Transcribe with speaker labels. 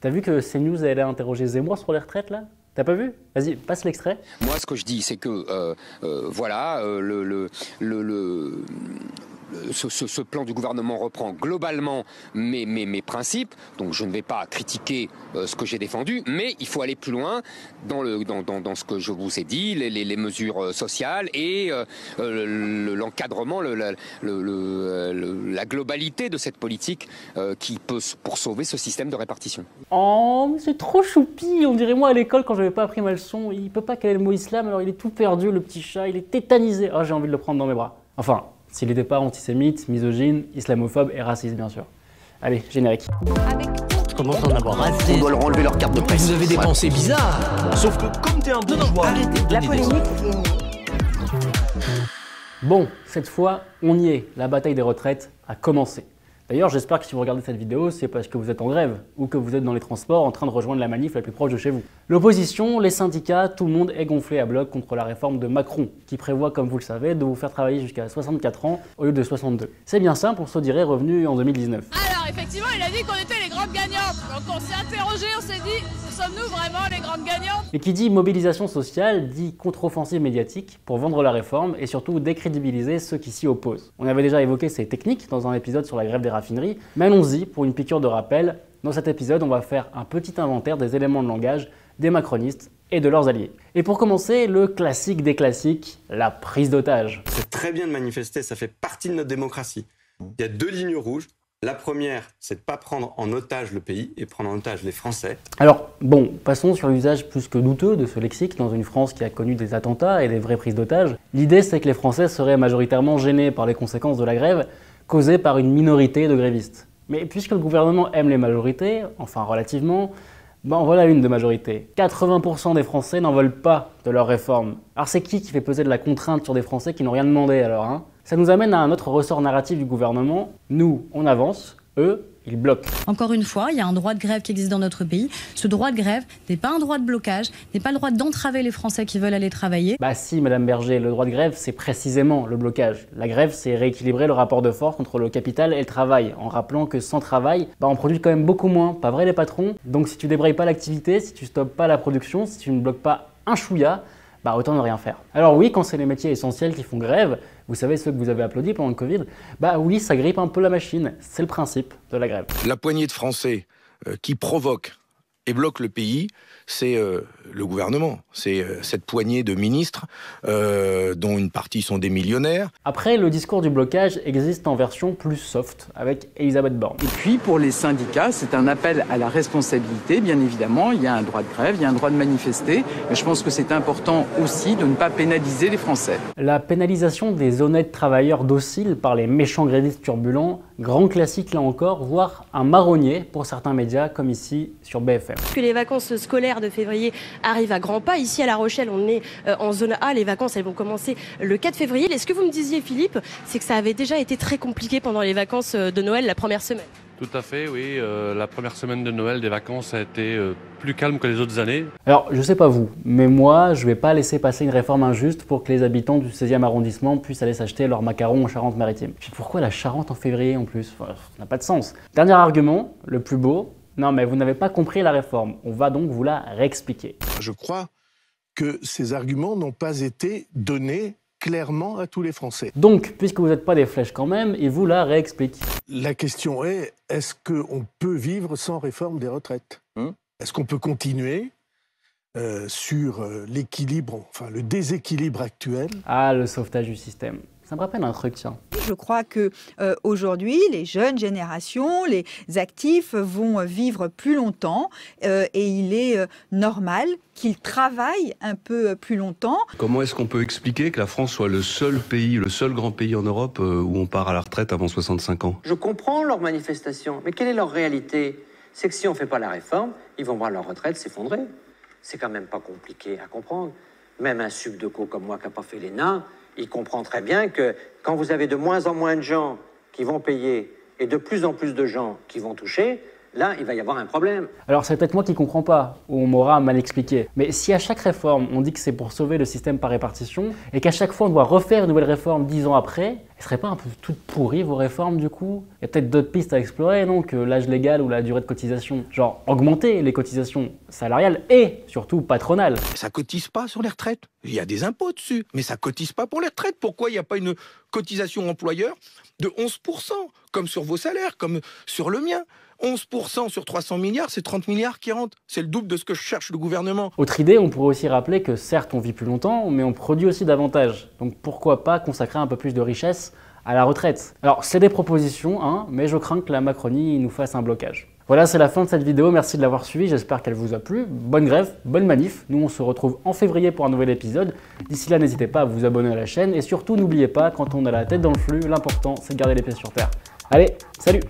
Speaker 1: T'as vu que CNews allait interroger Zemmour sur les retraites là? T'as pas vu? Vas-y, passe l'extrait.
Speaker 2: Moi, ce que je dis, c'est que voilà, ce plan du gouvernement reprend globalement mes principes. Donc, je ne vais pas critiquer ce que j'ai défendu, mais il faut aller plus loin dans ce que je vous ai dit, les mesures sociales et l'encadrement, la globalité de cette politique qui peut pour sauver ce système de répartition.
Speaker 1: Oh, mais c'est trop choupi. On dirait moi à l'école quand j'avais pas appris ma leçon. Il peut pas caler le mot islam, alors il est tout perdu, le petit chat. Il est tétanisé. Oh, j'ai envie de le prendre dans mes bras. Enfin, s'il n'était pas antisémite, misogyne, islamophobe et raciste, bien sûr. Allez, générique.
Speaker 3: Je commence à en avoir assez.
Speaker 4: On doit leur enlever leur carte de presse.
Speaker 3: Vous avez des pensées bizarres. Sauf que comme t'es un bourgeois, arrêtez de
Speaker 5: La
Speaker 3: donner des
Speaker 5: polémique
Speaker 1: Bon, cette fois, on y est. La bataille des retraites a commencé. D'ailleurs, j'espère que si vous regardez cette vidéo, c'est parce que vous êtes en grève ou que vous êtes dans les transports en train de rejoindre la manif la plus proche de chez vous. L'opposition, les syndicats, tout le monde est gonflé à bloc contre la réforme de Macron, qui prévoit, comme vous le savez, de vous faire travailler jusqu'à 64 ans au lieu de 62. C'est bien simple, on se dirait revenu en 2019.
Speaker 6: Alors effectivement, il a dit qu'on était les grandes gagnantes. Donc on s'est interrogé, on s'est dit, sommes-nous vraiment les grandes gagnantes?
Speaker 1: Et qui dit mobilisation sociale dit contre-offensive médiatique pour vendre la réforme et surtout décrédibiliser ceux qui s'y opposent. On avait déjà évoqué ces techniques dans un épisode sur la grève des raffineries, mais allons-y pour une piqûre de rappel. Dans cet épisode, on va faire un petit inventaire des éléments de langage des macronistes et de leurs alliés. Et pour commencer, le classique des classiques, la prise d'otage.
Speaker 7: C'est très bien de manifester, ça fait partie de notre démocratie. Il y a deux lignes rouges. La première, c'est de ne pas prendre en otage le pays et prendre en otage les Français.
Speaker 1: Alors, bon, passons sur l'usage plus que douteux de ce lexique dans une France qui a connu des attentats et des vraies prises d'otages. L'idée, c'est que les Français seraient majoritairement gênés par les conséquences de la grève causée par une minorité de grévistes. Mais puisque le gouvernement aime les majorités, enfin relativement, en voilà une de majorité. 80% des Français n'en veulent pas de leur réforme. Alors c'est qui fait peser de la contrainte sur des Français qui n'ont rien demandé alors, hein? Ça nous amène à un autre ressort narratif du gouvernement. Nous, on avance, eux, ils bloquent.
Speaker 8: Encore une fois, il y a un droit de grève qui existe dans notre pays. Ce droit de grève n'est pas un droit de blocage, n'est pas le droit d'entraver les Français qui veulent aller travailler.
Speaker 1: Bah si, Madame Berger, le droit de grève, c'est précisément le blocage. La grève, c'est rééquilibrer le rapport de force entre le capital et le travail, en rappelant que sans travail, on produit quand même beaucoup moins, pas vrai les patrons? Donc si tu débrayes pas l'activité, si tu stoppes pas la production, si tu ne bloques pas un chouïa, autant ne rien faire. Alors oui, quand c'est les métiers essentiels qui font grève, vous savez ceux que vous avez applaudis pendant le Covid, oui, ça grippe un peu la machine. C'est le principe de la grève.
Speaker 9: La poignée de Français qui provoque et bloque le pays, c'est le gouvernement. C'est cette poignée de ministres dont une partie sont des millionnaires.
Speaker 1: Après, le discours du blocage existe en version plus soft avec Elisabeth Borne.
Speaker 10: Et puis pour les syndicats, c'est un appel à la responsabilité, bien évidemment. Il y a un droit de grève, il y a un droit de manifester. Mais je pense que c'est important aussi de ne pas pénaliser les Français.
Speaker 1: La pénalisation des honnêtes travailleurs dociles par les méchants grévistes turbulents, grand classique là encore, voire un marronnier pour certains médias comme ici sur BFM.
Speaker 11: Que les vacances scolaires de février arrivent à grands pas. Ici à La Rochelle, on est en zone A. Les vacances, elles vont commencer le 4 février. Et ce que vous me disiez, Philippe, c'est que ça avait déjà été très compliqué pendant les vacances de Noël, la première semaine.
Speaker 12: Tout à fait, oui. La première semaine de Noël des vacances a été plus calme que les autres années.
Speaker 1: Alors, je sais pas vous, mais moi, je vais pas laisser passer une réforme injuste pour que les habitants du 16e arrondissement puissent aller s'acheter leurs macarons en Charente-Maritime. Puis pourquoi la Charente en février en plus? Ça n'a pas de sens. Dernier argument, le plus beau. Non, mais vous n'avez pas compris la réforme. On va donc vous la réexpliquer.
Speaker 13: Je crois que ces arguments n'ont pas été donnés clairement à tous les Français.
Speaker 1: Donc, puisque vous n'êtes pas des flèches quand même, il vous la réexplique.
Speaker 13: La question est-ce qu'on peut vivre sans réforme des retraites? Est-ce qu'on peut continuer sur l'équilibre, enfin le déséquilibre actuel?
Speaker 1: Ah, le sauvetage du système. Ça me rappelle un truc, tiens.
Speaker 5: Je crois que aujourd'hui, les jeunes générations, les actifs vont vivre plus longtemps et il est normal qu'ils travaillent un peu plus longtemps.
Speaker 14: Comment est-ce qu'on peut expliquer que la France soit le seul pays, le seul grand pays en Europe où on part à la retraite avant 65 ans?
Speaker 15: Je comprends leur manifestation, mais quelle est leur réalité? C'est que si on ne fait pas la réforme, ils vont voir leur retraite s'effondrer. C'est quand même pas compliqué à comprendre. Même un subdeco comme moi qui n'a pas fait l'ENA, il comprend très bien que quand vous avez de moins en moins de gens qui vont payer et de plus en plus de gens qui vont toucher, là, il va y avoir un problème.
Speaker 1: Alors c'est peut-être moi qui ne comprends pas, ou on m'aura mal expliqué. Mais si à chaque réforme, on dit que c'est pour sauver le système par répartition, et qu'à chaque fois on doit refaire une nouvelle réforme 10 ans après, ne seraient pas un peu toutes pourries vos réformes du coup? Il y a peut-être d'autres pistes à explorer, non? Que l'âge légal ou la durée de cotisation. Genre augmenter les cotisations salariales et surtout patronales.
Speaker 9: Ça cotise pas sur les retraites. Il y a des impôts dessus, mais ça cotise pas pour les retraites. Pourquoi il n'y a pas une cotisation employeur de 11%, comme sur vos salaires, comme sur le mien? 11% sur 300 milliards, c'est 30 milliards qui rentrent. C'est le double de ce que cherche le gouvernement.
Speaker 1: Autre idée, on pourrait aussi rappeler que certes on vit plus longtemps, mais on produit aussi davantage. Donc pourquoi pas consacrer un peu plus de richesse à la retraite? Alors c'est des propositions, hein, mais je crains que la Macronie nous fasse un blocage. Voilà, c'est la fin de cette vidéo, merci de l'avoir suivi, j'espère qu'elle vous a plu. Bonne grève, bonne manif, nous on se retrouve en février pour un nouvel épisode. D'ici là, n'hésitez pas à vous abonner à la chaîne, et surtout n'oubliez pas, quand on a la tête dans le flux, l'important c'est de garder les pieds sur terre. Allez, salut!